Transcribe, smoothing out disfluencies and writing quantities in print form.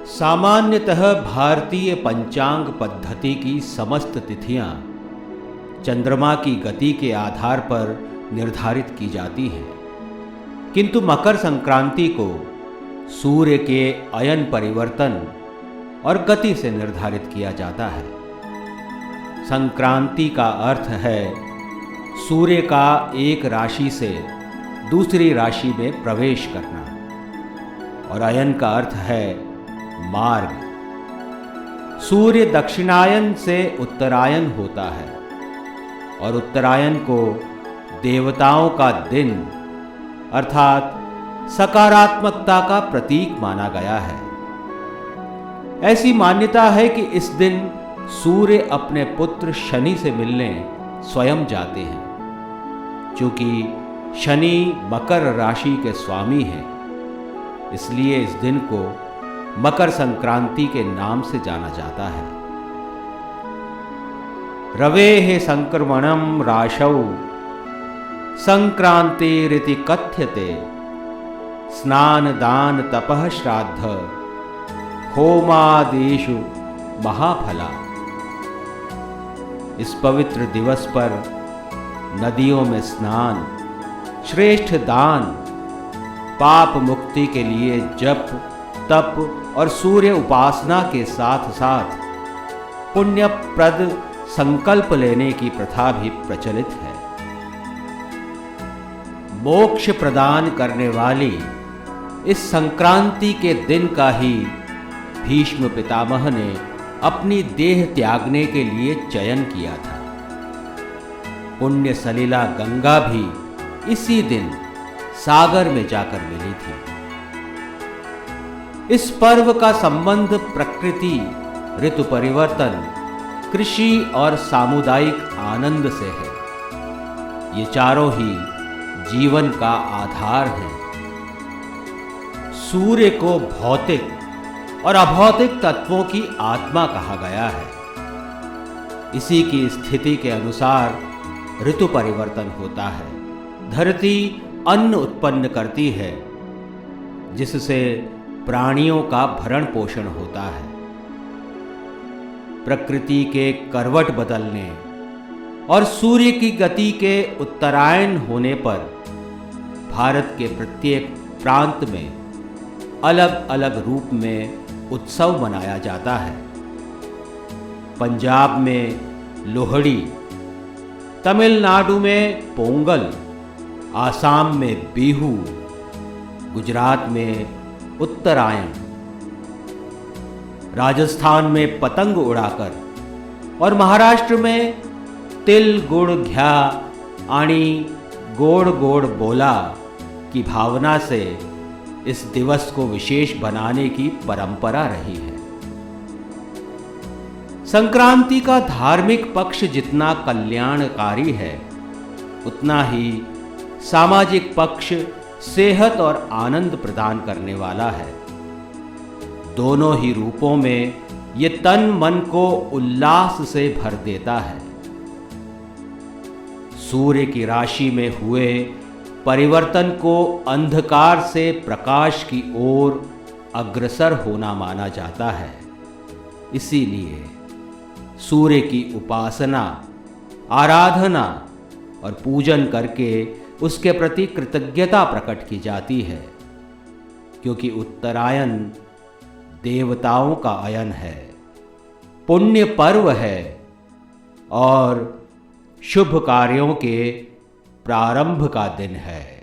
सामान्यतः भारतीय पंचांग पद्धति की समस्त तिथियां चंद्रमा की गति के आधार पर निर्धारित की जाती हैं, किंतु मकर संक्रांति को सूर्य के अयन परिवर्तन और गति से निर्धारित किया जाता है। संक्रांति का अर्थ है सूर्य का एक राशि से दूसरी राशि में प्रवेश करना, और अयन का अर्थ है मार्ग। सूर्य दक्षिणायन से उत्तरायण होता है और उत्तरायण को देवताओं का दिन अर्थात सकारात्मकता का प्रतीक माना गया है। ऐसी मान्यता है कि इस दिन सूर्य अपने पुत्र शनि से मिलने स्वयं जाते हैं। चूंकि शनि मकर राशि के स्वामी हैं, इसलिए इस दिन को मकर संक्रांति के नाम से जाना जाता है। रवेः संक्रमणं राशौ संक्रांतिरिति कथ्यते, स्नान दान तपः श्राद्ध होमादिषु महाफला। इस पवित्र दिवस पर नदियों में स्नान, श्रेष्ठ दान, पाप मुक्ति के लिए जप, तप और सूर्य उपासना के साथ साथ पुण्यप्रद संकल्प लेने की प्रथा भी प्रचलित है। मोक्ष प्रदान करने वाली इस संक्रांति के दिन का ही भीष्म पितामह ने अपनी देह त्यागने के लिए चयन किया था। पुण्य सलिला गंगा भी इसी दिन सागर में जाकर मिली थी। इस पर्व का संबंध प्रकृति, ऋतु परिवर्तन, कृषि और सामुदायिक आनंद से है। ये चारों ही जीवन का आधार हैं। सूर्य को भौतिक और अभौतिक तत्वों की आत्मा कहा गया है। इसी की स्थिति के अनुसार ऋतु परिवर्तन होता है। धरती अन्न उत्पन्न करती है, जिससे प्राणियों का भरण पोषण होता है। प्रकृति के करवट बदलने और सूर्य की गति के उत्तरायण होने पर भारत के प्रत्येक प्रांत में अलग अलग रूप में उत्सव मनाया जाता है। पंजाब में लोहड़ी, तमिलनाडु में पोंगल, आसाम में बिहू, गुजरात में उत्तरायण, राजस्थान में पतंग उड़ाकर और महाराष्ट्र में तिल गुड़ घ्या आणी गोड़ गोड़ बोला की भावना से इस दिवस को विशेष बनाने की परंपरा रही है। संक्रांति का धार्मिक पक्ष जितना कल्याणकारी है, उतना ही सामाजिक पक्ष सेहत और आनंद प्रदान करने वाला है। दोनों ही रूपों में ये तन मन को उल्लास से भर देता है। सूर्य की राशि में हुए परिवर्तन को अंधकार से प्रकाश की ओर अग्रसर होना माना जाता है। इसीलिए सूर्य की उपासना, आराधना और पूजन करके उसके प्रति कृतज्ञता प्रकट की जाती है, क्योंकि उत्तरायण देवताओं का अयन है, पुण्य पर्व है और शुभ कार्यों के प्रारंभ का दिन है।